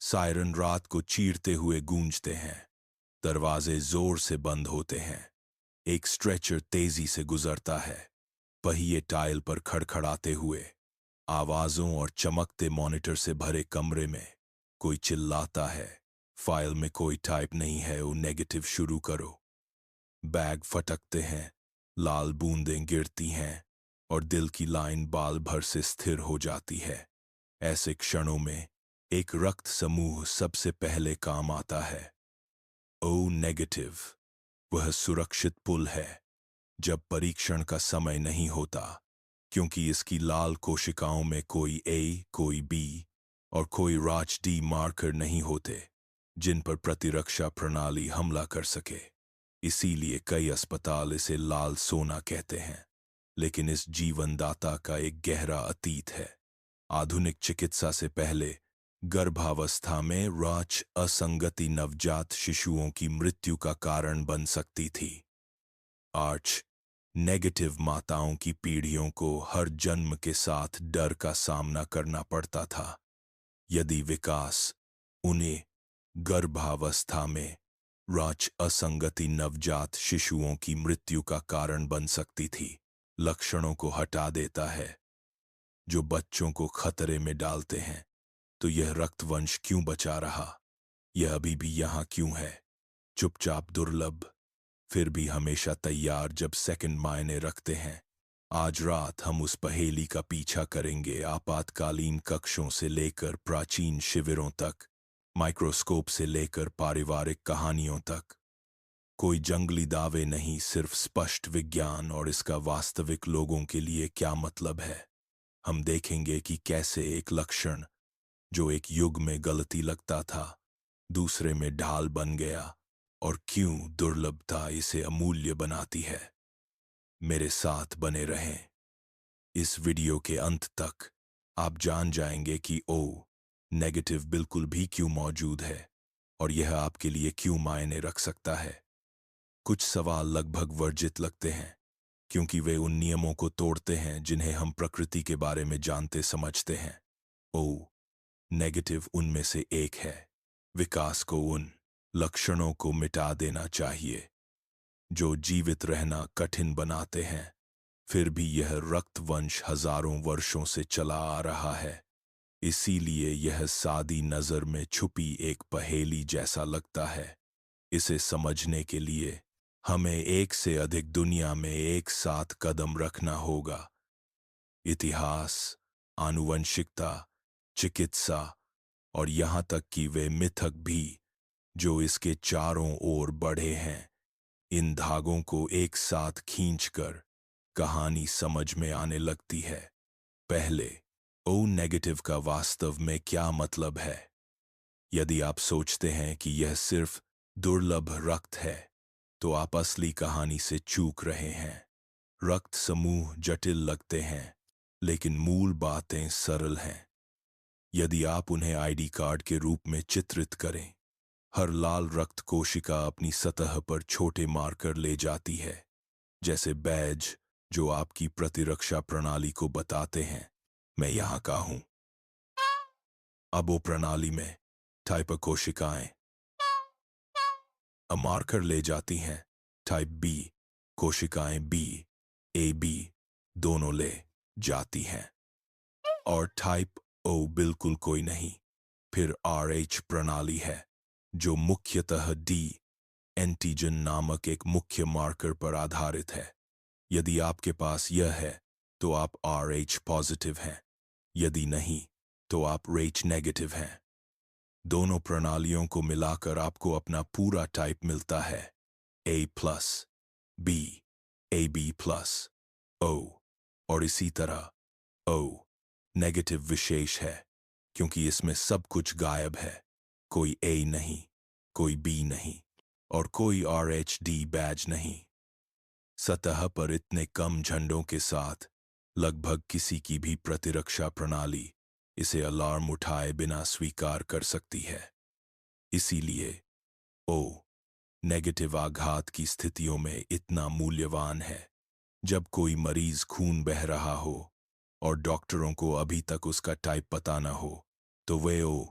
Siren रात को चीरते हुए गूंजते हैं। दरवाजे जोर से बंद होते हैं। एक स्ट्रेचर तेजी से गुजरता है, पहिए टाइल पर खड़खड़ाते हुए। आवाजों और चमकते मॉनिटर से भरे कमरे में कोई चिल्लाता है, फाइल में कोई टाइप नहीं है, वो नेगेटिव शुरू करो। बैग फटकते हैं, लाल बूंदें गिरती हैं और दिल की लाइन बाल भर से स्थिर हो जाती है। ऐसे क्षणों में एक रक्त समूह सबसे पहले काम आता है। ओ नेगेटिव, वह सुरक्षित पुल है जब परीक्षण का समय नहीं होता, क्योंकि इसकी लाल कोशिकाओं में कोई ए, कोई बी और कोई राच डी मार्कर नहीं होते जिन पर प्रतिरक्षा प्रणाली हमला कर सके। इसीलिए कई अस्पताल इसे लाल सोना कहते हैं। लेकिन इस जीवनदाता का एक गहरा अतीत है। आधुनिक चिकित्सा से पहले गर्भावस्था में राच असंगति नवजात शिशुओं की मृत्यु का कारण बन सकती थी। आर्च नेगेटिव माताओं की पीढ़ियों को हर जन्म के साथ डर का सामना करना पड़ता था। यदि विकास उन्हें गर्भावस्था में राच असंगति नवजात शिशुओं की मृत्यु का कारण बन सकती थी, लक्षणों को हटा देता है जो बच्चों को खतरे में डालते हैं, तो यह रक्तवंश क्यों बचा रहा? यह अभी भी यहाँ क्यों है, चुपचाप दुर्लभ, फिर भी हमेशा तैयार जब सेकंड मायने रखते हैं? आज रात हम उस पहेली का पीछा करेंगे, आपातकालीन कक्षों से लेकर प्राचीन शिविरों तक, माइक्रोस्कोप से लेकर पारिवारिक कहानियों तक। कोई जंगली दावे नहीं, सिर्फ स्पष्ट विज्ञान और इसका वास्तविक लोगों के लिए क्या मतलब है। हम देखेंगे कि कैसे एक लक्षण जो एक युग में गलती लगता था, दूसरे में ढाल बन गया, और क्यों दुर्लभता इसे अमूल्य बनाती है। मेरे साथ बने रहें। इस वीडियो के अंत तक आप जान जाएंगे कि ओ नेगेटिव बिल्कुल भी क्यों मौजूद है और यह आपके लिए क्यों मायने रख सकता है। कुछ सवाल लगभग वर्जित लगते हैं क्योंकि वे उन नियमों को तोड़ते हैं जिन्हें हम प्रकृति के बारे में जानते समझते हैं। ओ नेगेटिव उनमें से एक है। विकास को उन लक्षणों को मिटा देना चाहिए जो जीवित रहना कठिन बनाते हैं। फिर भी यह रक्तवंश हजारों वर्षों से चला आ रहा है। इसीलिए यह सादी नजर में छुपी एक पहेली जैसा लगता है। इसे समझने के लिए हमें एक से अधिक दुनिया में एक साथ कदम रखना होगा। इतिहास, आनुवंशिकता, चिकित्सा और यहाँ तक कि वे मिथक भी जो इसके चारों ओर बढ़े हैं। इन धागों को एक साथ खींचकर कहानी समझ में आने लगती है। पहले, ओ नेगेटिव का वास्तव में क्या मतलब है? यदि आप सोचते हैं कि यह सिर्फ दुर्लभ रक्त है, तो आप असली कहानी से चूक रहे हैं। रक्त समूह जटिल लगते हैं, लेकिन मूल बातें सरल हैं। यदि आप उन्हें आईडी कार्ड के रूप में चित्रित करें, हर लाल रक्त कोशिका अपनी सतह पर छोटे मार्कर ले जाती है, जैसे बैज जो आपकी प्रतिरक्षा प्रणाली को बताते हैं, मैं यहाँ का हूँ। अब वो प्रणाली में टाइप A कोशिकाएं मार्कर ले जाती हैं। टाइप बी कोशिकाएं बी, ए बी दोनों ले जाती हैं। और टाइप ओ बिल्कुल कोई नहीं। फिर RH प्रणाली है जो मुख्यतः डी एंटीजन नामक एक मुख्य मार्कर पर आधारित है। यदि आपके पास यह है तो आप RH पॉजिटिव हैं, यदि नहीं तो आप RH नेगेटिव हैं। दोनों प्रणालियों को मिलाकर आपको अपना पूरा टाइप मिलता है। A+, B, AB+, O और इसी तरह। O नेगेटिव विशेष है क्योंकि इसमें सब कुछ गायब है। कोई A नहीं, कोई B नहीं और कोई RHD बैज नहीं। सतह पर इतने कम झंडों के साथ लगभग किसी की भी प्रतिरक्षा प्रणाली इसे अलार्म उठाए बिना स्वीकार कर सकती है। इसीलिए ओ नेगेटिव आघात की स्थितियों में इतना मूल्यवान है। जब कोई मरीज खून बह रहा हो और डॉक्टरों को अभी तक उसका टाइप पता न हो, तो वे ओ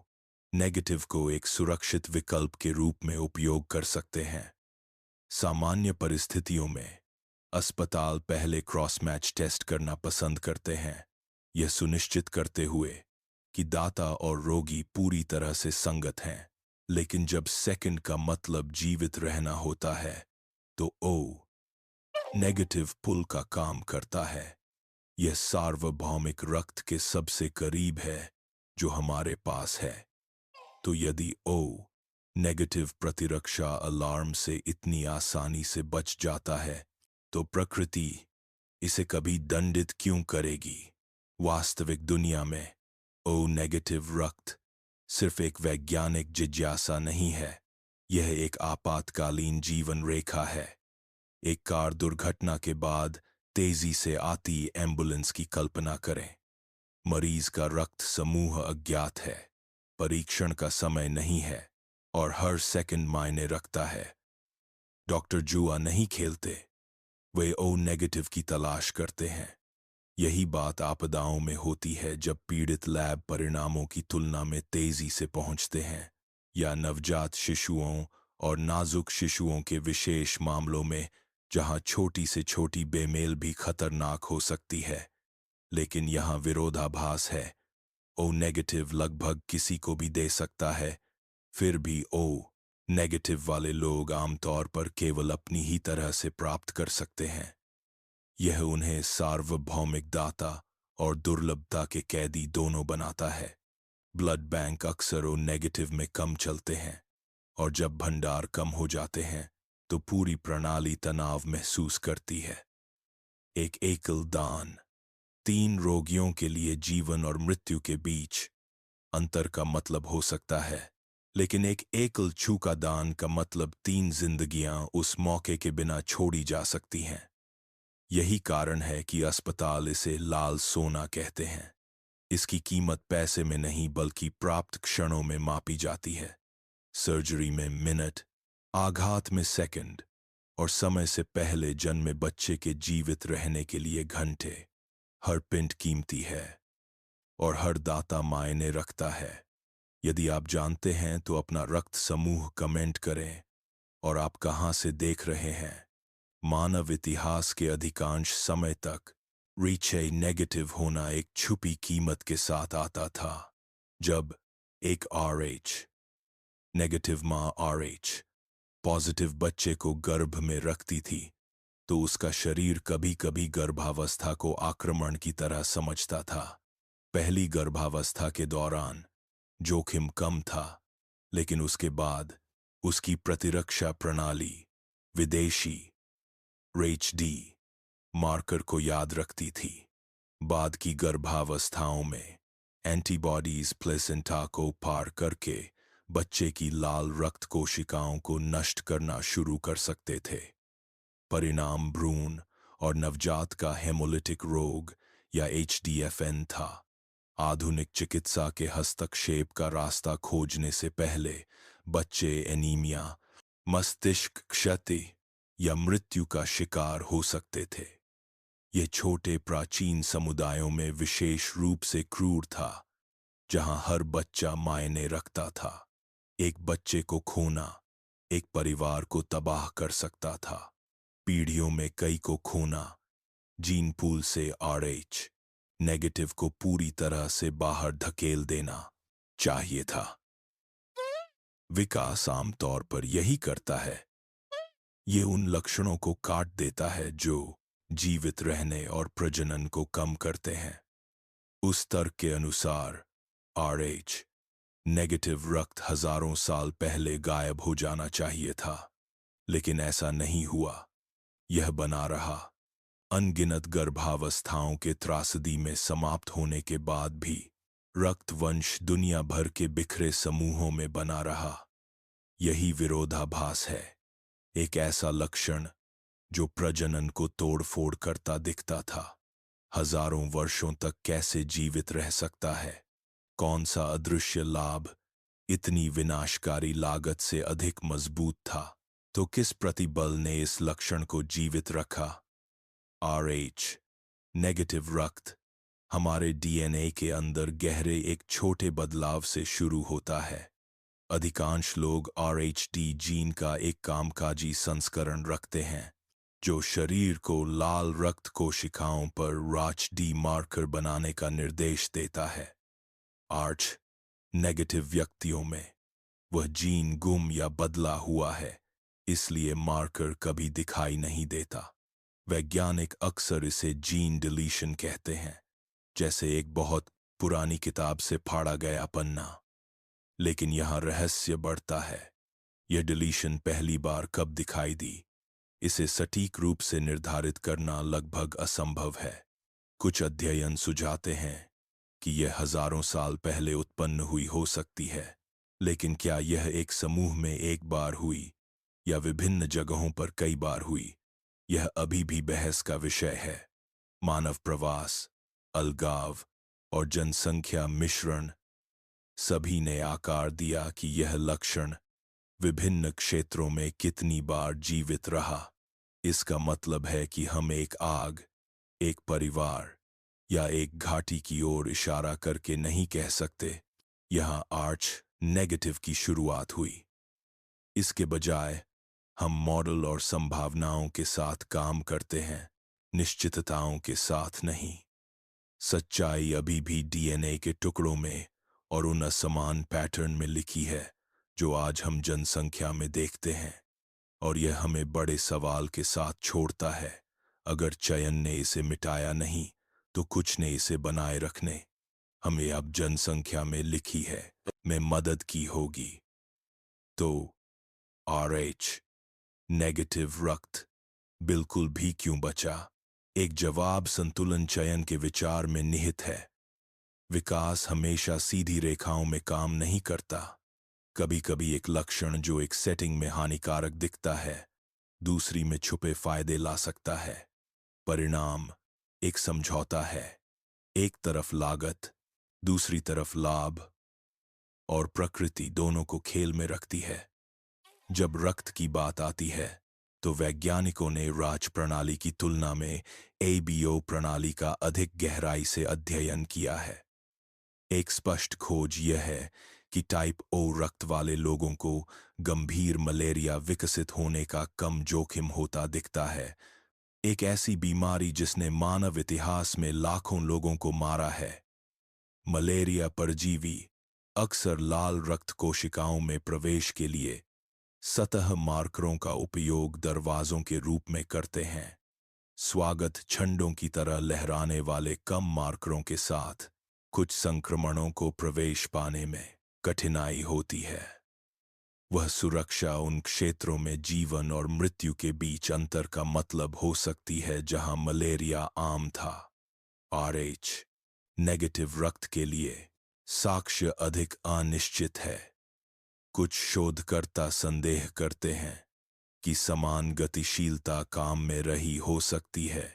नेगेटिव को एक सुरक्षित विकल्प के रूप में उपयोग कर सकते हैं। सामान्य परिस्थितियों में अस्पताल पहले क्रॉस मैच टेस्ट करना पसंद करते हैं, यह सुनिश्चित करते हुए कि दाता और रोगी पूरी तरह से संगत हैं। लेकिन जब सेकंड का मतलब जीवित रहना होता है तो ओ नेगेटिव पुल का काम करता है। यह सार्वभौमिक रक्त के सबसे करीब है जो हमारे पास है। तो यदि ओ नेगेटिव प्रतिरक्षा अलार्म से इतनी आसानी से बच जाता है तो प्रकृति इसे कभी दंडित क्यों करेगी? वास्तविक दुनिया में ओ नेगेटिव रक्त सिर्फ एक वैज्ञानिक जिज्ञासा नहीं है, यह एक आपातकालीन जीवन रेखा है। एक कार दुर्घटना के बाद तेजी से आती एम्बुलेंस की कल्पना करें। मरीज का रक्त समूह अज्ञात है, परीक्षण का समय नहीं है और हर सेकंड मायने रखता है। डॉक्टर जुआ नहीं खेलते, वे ओ नेगेटिव की तलाश करते हैं। यही बात आपदाओं में होती है जब पीड़ित लैब परिणामों की तुलना में तेजी से पहुंचते हैं, या नवजात शिशुओं और नाजुक शिशुओं के विशेष मामलों में जहां छोटी से छोटी बेमेल भी खतरनाक हो सकती है। लेकिन यहां विरोधाभास है। ओ नेगेटिव लगभग किसी को भी दे सकता है, फिर भी ओ नेगेटिव वाले लोग आमतौर पर केवल अपनी ही तरह से प्राप्त कर सकते हैं। यह उन्हें सार्वभौमिक दाता और दुर्लभता के कैदी दोनों बनाता है। ब्लड बैंक अक्सर ओ नेगेटिव में कम चलते हैं, और जब भंडार कम हो जाते हैं तो पूरी प्रणाली तनाव महसूस करती है। एक एकल दान 3 रोगियों के लिए जीवन और मृत्यु के बीच अंतर का मतलब हो सकता है, लेकिन एक एकल छूका दान का मतलब 3 जिंदगियां उस मौके के बिना छोड़ी जा सकती हैं। यही कारण है कि अस्पताल इसे लाल सोना कहते हैं। इसकी कीमत पैसे में नहीं बल्कि प्राप्त क्षणों में मापी जाती है। सर्जरी में मिनट, आघात में सेकंड और समय से पहले जन्मे बच्चे के जीवित रहने के लिए घंटे। हर पिंड कीमती है और हर दाता मायने रखता है। यदि आप जानते हैं तो अपना रक्त समूह कमेंट करें और आप कहां से देख रहे हैं। मानव इतिहास के अधिकांश समय तक रीचे नेगेटिव होना एक छुपी कीमत के साथ आता था। जब एक RH नेगेटिव मां RH पॉजिटिव बच्चे को गर्भ में रखती थी तो उसका शरीर कभी कभी गर्भावस्था को आक्रमण की तरह समझता था। पहली गर्भावस्था के दौरान जोखिम कम था, लेकिन उसके बाद उसकी प्रतिरक्षा प्रणाली विदेशी RHD मार्कर को याद रखती थी। बाद की गर्भावस्थाओं में एंटीबॉडीज प्लेसेंटा को पार करके बच्चे की लाल रक्त कोशिकाओं को नष्ट करना शुरू कर सकते थे। परिणाम भ्रूण और नवजात का हेमोलिटिक रोग या HDFN था। आधुनिक चिकित्सा के हस्तक्षेप का रास्ता खोजने से पहले बच्चे एनीमिया, मस्तिष्क क्षति या मृत्यु का शिकार हो सकते थे। यह छोटे प्राचीन समुदायों में विशेष रूप से क्रूर था, जहां हर बच्चा मायने रखता था। एक बच्चे को खोना एक परिवार को तबाह कर सकता था। पीढ़ियों में कई को खोना जीन पूल से RH नेगेटिव को पूरी तरह से बाहर धकेल देना चाहिए था। विकास आमतौर पर यही करता है। ये उन लक्षणों को काट देता है जो जीवित रहने और प्रजनन को कम करते हैं। उस तर्क के अनुसार RH नेगेटिव रक्त हजारों साल पहले गायब हो जाना चाहिए था, लेकिन ऐसा नहीं हुआ। यह बना रहा। अनगिनत गर्भावस्थाओं के त्रासदी में समाप्त होने के बाद भी रक्तवंश दुनिया भर के बिखरे समूहों में बना रहा। यही विरोधाभास है। एक ऐसा लक्षण जो प्रजनन को तोड़फोड़ करता दिखता था, हजारों वर्षों तक कैसे जीवित रह सकता है? कौन सा अदृश्य लाभ इतनी विनाशकारी लागत से अधिक मजबूत था? तो किस प्रतिबल ने इस लक्षण को जीवित रखा? RH नेगेटिव रक्त हमारे डीएनए के अंदर गहरे एक छोटे बदलाव से शुरू होता है। अधिकांश लोग आरएचडी जीन का एक कामकाजी संस्करण रखते हैं जो शरीर को लाल रक्त कोशिकाओं पर आरएचडी मार्कर बनाने का निर्देश देता है। आरएच नेगेटिव व्यक्तियों में वह जीन गुम या बदला हुआ है, इसलिए मार्कर कभी दिखाई नहीं देता। वैज्ञानिक अक्सर इसे जीन डिलीशन कहते हैं, जैसे एक बहुत पुरानी किताब से फाड़ा गया पन्ना। लेकिन यहाँ रहस्य बढ़ता है। यह डिलीशन पहली बार कब दिखाई दी, इसे सटीक रूप से निर्धारित करना लगभग असंभव है। कुछ अध्ययन सुझाते हैं कि यह हजारों साल पहले उत्पन्न हुई हो सकती है, लेकिन क्या यह एक समूह में एक बार हुई या विभिन्न जगहों पर कई बार हुई, यह अभी भी बहस का विषय है। मानव प्रवास, अलगाव और जनसंख्या मिश्रण सभी ने आकार दिया कि यह लक्षण विभिन्न क्षेत्रों में कितनी बार जीवित रहा। इसका मतलब है कि हम एक आग, एक परिवार या एक घाटी की ओर इशारा करके नहीं कह सकते यहां आर्च नेगेटिव की शुरुआत हुई। इसके बजाय हम मॉडल और संभावनाओं के साथ काम करते हैं, निश्चितताओं के साथ नहीं। सच्चाई अभी भी डीएनए के टुकड़ों में और उन असमान पैटर्न में लिखी है जो आज हम जनसंख्या में देखते हैं, और यह हमें बड़े सवाल के साथ छोड़ता है। अगर चयन ने इसे मिटाया नहीं तो कुछ ने इसे बनाए रखने हमें अब जनसंख्या में लिखी है में मदद की होगी। तो आरएच नेगेटिव रक्त बिल्कुल भी क्यों बचा? एक जवाब संतुलन चयन के विचार में निहित है। विकास हमेशा सीधी रेखाओं में काम नहीं करता। कभी कभी एक लक्षण जो एक सेटिंग में हानिकारक दिखता है, दूसरी में छुपे फायदे ला सकता है। परिणाम एक समझौता है, एक तरफ लागत, दूसरी तरफ लाभ, और प्रकृति दोनों को खेल में रखती है। जब रक्त की बात आती है तो वैज्ञानिकों ने राज प्रणाली की तुलना में एबीओ प्रणाली का अधिक गहराई से अध्ययन किया है। एक स्पष्ट खोज यह है कि टाइप ओ रक्त वाले लोगों को गंभीर मलेरिया विकसित होने का कम जोखिम होता दिखता है, एक ऐसी बीमारी जिसने मानव इतिहास में लाखों लोगों को मारा है। मलेरिया परजीवी अक्सर लाल रक्त कोशिकाओं में प्रवेश के लिए सतह मार्करों का उपयोग दरवाजों के रूप में करते हैं। स्वागत झंडों की तरह लहराने वाले कम मार्करों के साथ कुछ संक्रमणों को प्रवेश पाने में कठिनाई होती है। वह सुरक्षा उन क्षेत्रों में जीवन और मृत्यु के बीच अंतर का मतलब हो सकती है जहां मलेरिया आम था। आरएच नेगेटिव रक्त के लिए साक्ष्य अधिक अनिश्चित है। कुछ शोधकर्ता संदेह करते हैं कि समान गतिशीलता काम में रही हो सकती है,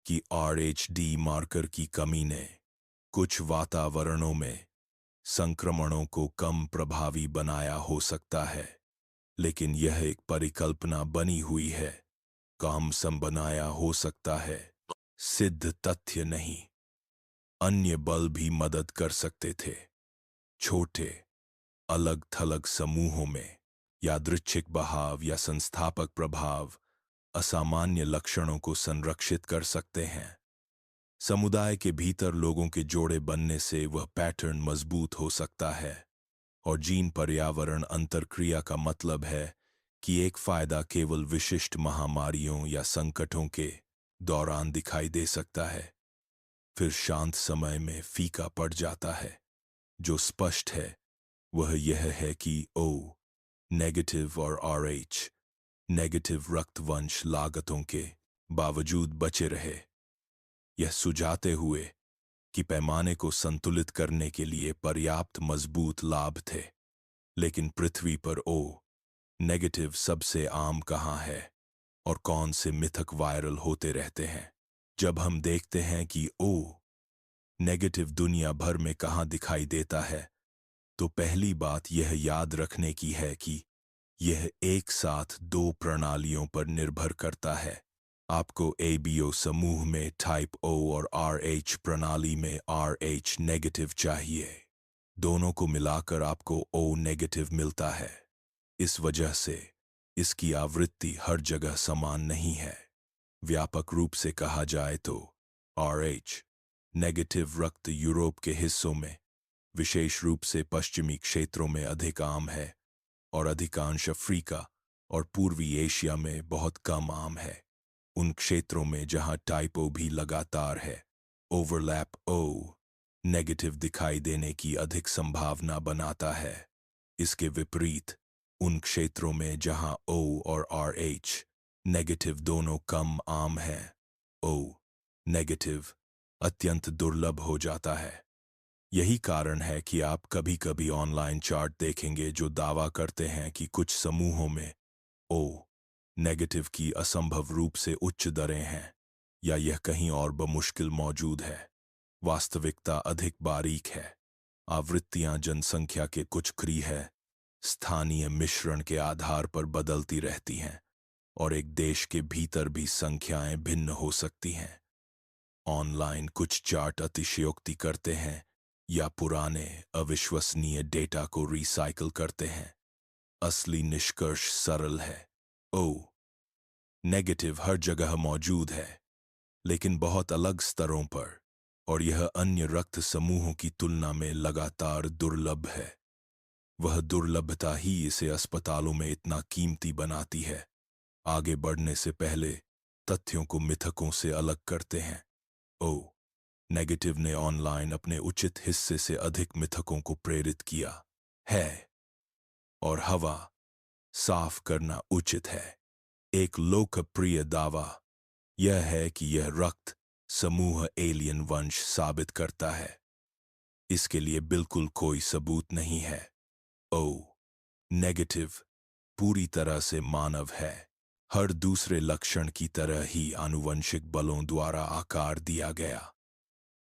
कि आरएचडी मार्कर की कमी ने कुछ वातावरणों में संक्रमणों को कम प्रभावी बनाया हो सकता है। लेकिन यह एक परिकल्पना बनी हुई है, काम सम बनाया हो सकता है, सिद्ध तथ्य नहीं। अन्य बल भी मदद कर सकते थे। छोटे अलग थलग समूहों में यादृच्छिक बहाव या संस्थापक प्रभाव असामान्य लक्षणों को संरक्षित कर सकते हैं। समुदाय के भीतर लोगों के जोड़े बनने से वह पैटर्न मजबूत हो सकता है, और जीन पर्यावरण अंतरक्रिया का मतलब है कि एक फायदा केवल विशिष्ट महामारियों या संकटों के दौरान दिखाई दे सकता है, फिर शांत समय में फीका पड़ जाता है। जो स्पष्ट है वह यह है कि ओ नेगेटिव और आरएच नेगेटिव रक्तवंश लागतों के बावजूद बचे रहे, यह सुझाते हुए कि पैमाने को संतुलित करने के लिए पर्याप्त मजबूत लाभ थे। लेकिन पृथ्वी पर ओ नेगेटिव सबसे आम कहाँ है और कौन से मिथक वायरल होते रहते हैं? जब हम देखते हैं कि ओ नेगेटिव दुनिया भर में कहाँ दिखाई देता है, तो पहली बात यह याद रखने की है कि यह एक साथ दो प्रणालियों पर निर्भर करता है। आपको एबीओ समूह में टाइप ओ और आरएच प्रणाली में आरएच नेगेटिव चाहिए। दोनों को मिलाकर आपको ओ नेगेटिव मिलता है। इस वजह से इसकी आवृत्ति हर जगह समान नहीं है। व्यापक रूप से कहा जाए तो आरएच नेगेटिव रक्त यूरोप के हिस्सों में, विशेष रूप से पश्चिमी क्षेत्रों में अधिक आम है और अधिकांश अफ्रीका और पूर्वी एशिया में बहुत कम आम है। उन क्षेत्रों में जहां टाइप ओ भी लगातार है, ओवरलैप ओ नेगेटिव दिखाई देने की अधिक संभावना बनाता है। इसके विपरीत उन क्षेत्रों में जहां ओ और आरएच नेगेटिव दोनों कम आम हैं, ओ नेगेटिव अत्यंत दुर्लभ हो जाता है। यही कारण है कि आप कभी-कभी ऑनलाइन चार्ट देखेंगे जो दावा करते हैं कि कुछ समूहों में ओ नेगेटिव की असंभव रूप से उच्च दरें हैं, या यह कहीं और बमुश्किल मौजूद है। वास्तविकता अधिक बारीक है। आवृत्तियां जनसंख्या के कुछ क्री है, स्थानीय मिश्रण के आधार पर बदलती रहती हैं और एक देश के भीतर भी संख्याएं भिन्न हो सकती हैं। ऑनलाइन कुछ चार्ट अतिशयोक्ति करते हैं या पुराने अविश्वसनीय डेटा को रिसाइकल करते हैं। असली निष्कर्ष सरल है। ओ नेगेटिव हर जगह मौजूद है, लेकिन बहुत अलग स्तरों पर, और यह अन्य रक्त समूहों की तुलना में लगातार दुर्लभ है। वह दुर्लभता ही इसे अस्पतालों में इतना कीमती बनाती है। आगे बढ़ने से पहले तथ्यों को मिथकों से अलग करते हैं। ओ नेगेटिव ने ऑनलाइन अपने उचित हिस्से से अधिक मिथकों को प्रेरित किया है, और हवा साफ करना उचित है। एक लोकप्रिय दावा यह है कि यह रक्त समूह एलियन वंश साबित करता है। इसके लिए बिल्कुल कोई सबूत नहीं है। ओ नेगेटिव पूरी तरह से मानव है। हर दूसरे लक्षण की तरह ही आनुवंशिक बलों द्वारा आकार दिया गया।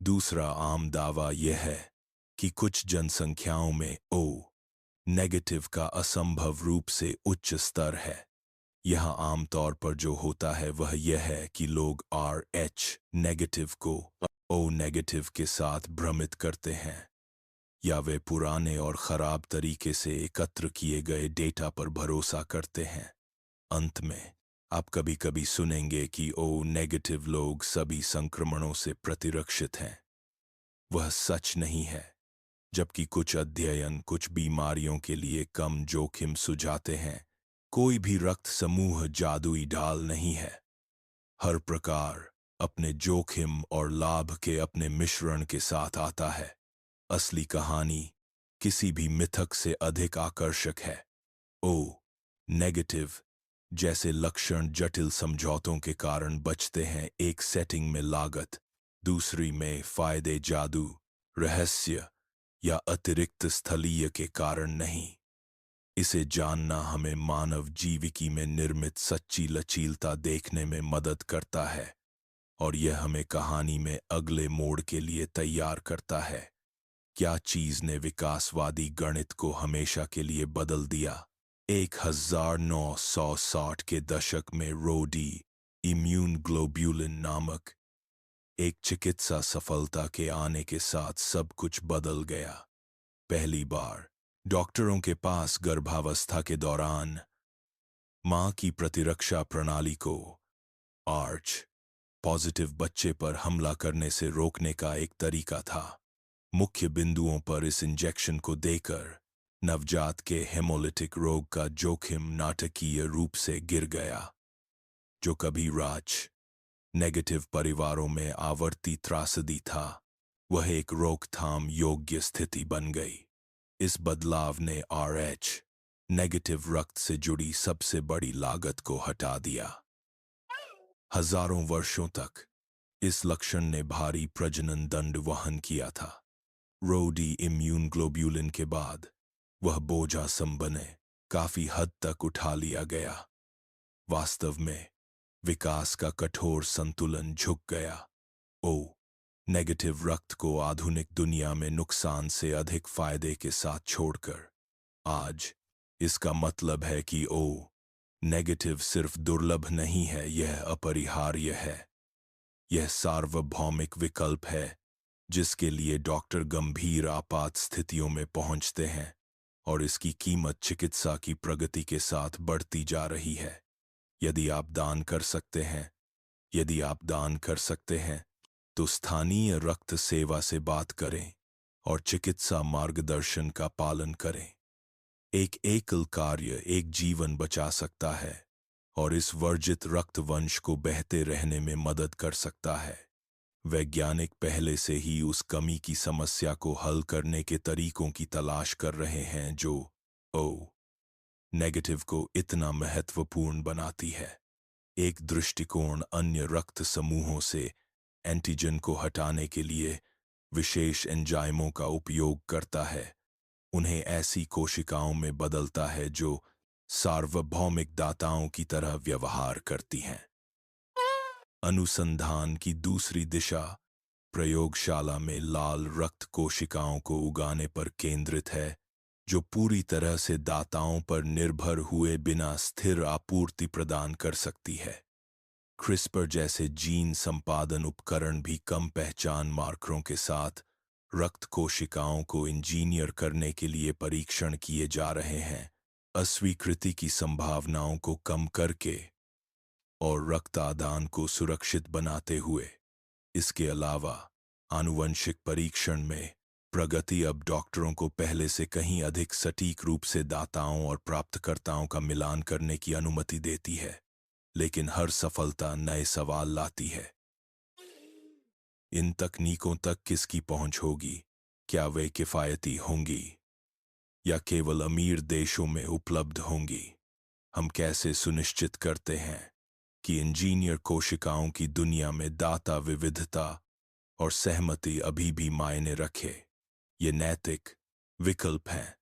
दूसरा आम दावा यह है कि कुछ जनसंख्याओं में ओ नेगेटिव का असंभव रूप से उच्च स्तर है। यहाँ आमतौर पर जो होता है वह यह है कि लोग आरएच नेगेटिव को ओ नेगेटिव के साथ भ्रमित करते हैं, या वे पुराने और खराब तरीके से एकत्र किए गए डेटा पर भरोसा करते हैं। अंत में आप कभी-कभी सुनेंगे कि ओ नेगेटिव लोग सभी संक्रमणों से प्रतिरक्षित हैं। वह सच नहीं है। जबकि कुछ अध्ययन कुछ बीमारियों के लिए कम जोखिम सुझाते हैं, कोई भी रक्त समूह जादुई ढाल नहीं है। हर प्रकार अपने जोखिम और लाभ के अपने मिश्रण के साथ आता है। असली कहानी किसी भी मिथक से अधिक आकर्षक है। ओ नेगेटिव जैसे लक्षण जटिल समझौतों के कारण बचते हैं, एक सेटिंग में लागत, दूसरी में फायदे, जादू, रहस्य या अतिरिक्त स्थलीय के कारण नहीं। इसे जानना हमें मानव जीविकी में निर्मित सच्ची लचीलता देखने में मदद करता है, और यह हमें कहानी में अगले मोड़ के लिए तैयार करता है। क्या चीज ने विकासवादी गणित को हमेशा के लिए बदल दिया? 1960 के दशक में रोडी इम्यून ग्लोब्यूलिन नामक एक चिकित्सा सफलता के आने के साथ सब कुछ बदल गया। पहली बार डॉक्टरों के पास गर्भावस्था के दौरान मां की प्रतिरक्षा प्रणाली को आर्च पॉजिटिव बच्चे पर हमला करने से रोकने का एक तरीका था। मुख्य बिंदुओं पर इस इंजेक्शन को देकर नवजात के हेमोलिटिक रोग का जोखिम नाटकीय रूप से गिर गया, जो कभी राज नेगेटिव परिवारों में आवर्ती त्रासदी था, वह एक रोकथाम योग्य स्थिति बन गई। इस बदलाव ने आरएच नेगेटिव रक्त से जुड़ी सबसे बड़ी लागत को हटा दिया। हजारों वर्षों तक इस लक्षण ने भारी प्रजनन दंड वहन किया था। रोडी इम्यून ग्लोब्यूलिन के बाद वह बोझा संबने काफी हद तक उठा लिया गया। वास्तव में विकास का कठोर संतुलन झुक गया। ओ नेगेटिव रक्त को आधुनिक दुनिया में नुकसान से अधिक फायदे के साथ छोड़कर आज इसका मतलब है कि ओ नेगेटिव सिर्फ दुर्लभ नहीं है, यह अपरिहार्य है। यह सार्वभौमिक विकल्प है जिसके लिए डॉक्टर गंभीर आपात स्थितियों में पहुंचते हैं, और इसकी कीमत चिकित्सा की प्रगति के साथ बढ़ती जा रही है। यदि आप दान कर सकते हैं यदि आप दान कर सकते हैं तो स्थानीय रक्त सेवा से बात करें और चिकित्सा मार्गदर्शन का पालन करें। एक एकल कार्य एक जीवन बचा सकता है और इस वर्जित रक्त वंश को बहते रहने में मदद कर सकता है। वैज्ञानिक पहले से ही उस कमी की समस्या को हल करने के तरीकों की तलाश कर रहे हैं जो ओ नेगेटिव को इतना महत्वपूर्ण बनाती है। एक दृष्टिकोण अन्य रक्त समूहों से एंटीजन को हटाने के लिए विशेष एंजाइमों का उपयोग करता है, उन्हें ऐसी कोशिकाओं में बदलता है जो सार्वभौमिक दाताओं की तरह व्यवहार करती हैं। अनुसंधान की दूसरी दिशा प्रयोगशाला में लाल रक्त कोशिकाओं को उगाने पर केंद्रित है, जो पूरी तरह से दाताओं पर निर्भर हुए बिना स्थिर आपूर्ति प्रदान कर सकती है। क्रिस्पर जैसे जीन संपादन उपकरण भी कम पहचान मार्करों के साथ रक्त कोशिकाओं को इंजीनियर करने के लिए परीक्षण किए जा रहे हैं, अस्वीकृति की संभावनाओं को कम करके और रक्तादान को सुरक्षित बनाते हुए। इसके अलावा आनुवंशिक परीक्षण में प्रगति अब डॉक्टरों को पहले से कहीं अधिक सटीक रूप से दाताओं और प्राप्तकर्ताओं का मिलान करने की अनुमति देती है, लेकिन हर सफलता नए सवाल लाती है। इन तकनीकों तक किसकी पहुंच होगी? क्या वे किफायती होंगी या केवल अमीर देशों में उपलब्ध होंगी? हम कैसे सुनिश्चित करते हैं कि इंजीनियर कोशिकाओं की दुनिया में दाता विविधता और सहमति अभी भी मायने रखे? ये नैतिक विकल्प हैं,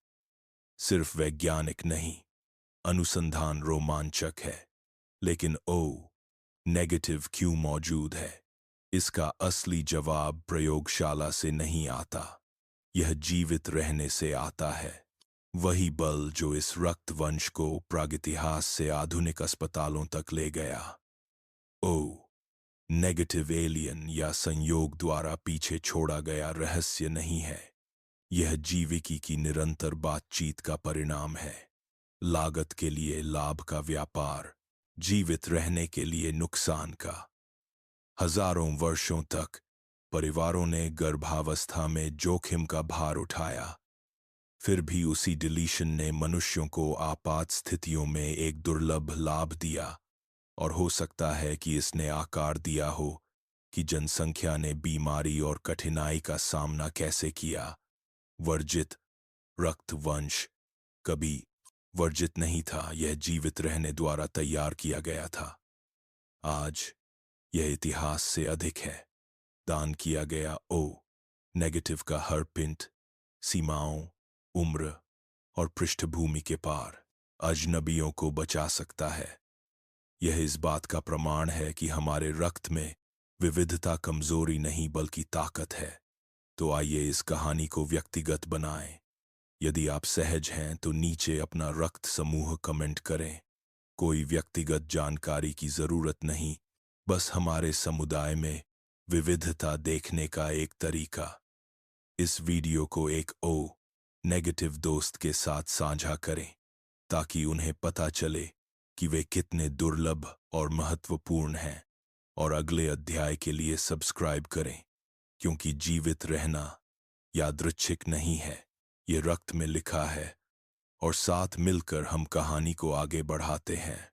सिर्फ वैज्ञानिक नहीं। अनुसंधान रोमांचक है, लेकिन नेगेटिव क्यों मौजूद है? इसका असली जवाब प्रयोगशाला से नहीं आता, यह जीवित रहने से आता है। वही बल जो इस रक्त वंश को प्रागैतिहास से आधुनिक अस्पतालों तक ले गया। नेगेटिव एलियन या संयोग द्वारा पीछे छोड़ा गया रहस्य नहीं है, यह जीविकी की निरंतर बातचीत का परिणाम है। लागत के लिए लाभ का व्यापार, जीवित रहने के लिए नुकसान का। हजारों वर्षों तक परिवारों ने गर्भावस्था में जोखिम का भार उठाया, फिर भी उसी डिलीशन ने मनुष्यों को आपात स्थितियों में एक दुर्लभ लाभ दिया, और हो सकता है कि इसने आकार दिया हो कि जनसंख्या ने बीमारी और कठिनाई का सामना कैसे किया। वर्जित रक्त वंश कभी वर्जित नहीं था, यह जीवित रहने द्वारा तैयार किया गया था। आज यह इतिहास से अधिक है। दान किया गया नेगेटिव का हर पिंड सीमाओं, उम्र और पृष्ठभूमि के पार अजनबियों को बचा सकता है। यह इस बात का प्रमाण है कि हमारे रक्त में विविधता कमजोरी नहीं बल्कि ताकत है। तो आइए इस कहानी को व्यक्तिगत बनाएं। यदि आप सहज हैं तो नीचे अपना रक्त समूह कमेंट करें। कोई व्यक्तिगत जानकारी की जरूरत नहीं, बस हमारे समुदाय में विविधता देखने का एक तरीका। इस वीडियो को एक नेगेटिव दोस्त के साथ साझा करें ताकि उन्हें पता चले कि वे कितने दुर्लभ और महत्वपूर्ण हैं, और अगले अध्याय के लिए सब्सक्राइब करें, क्योंकि जीवित रहना यादृच्छिक नहीं है, ये रक्त में लिखा है, और साथ मिलकर हम कहानी को आगे बढ़ाते हैं।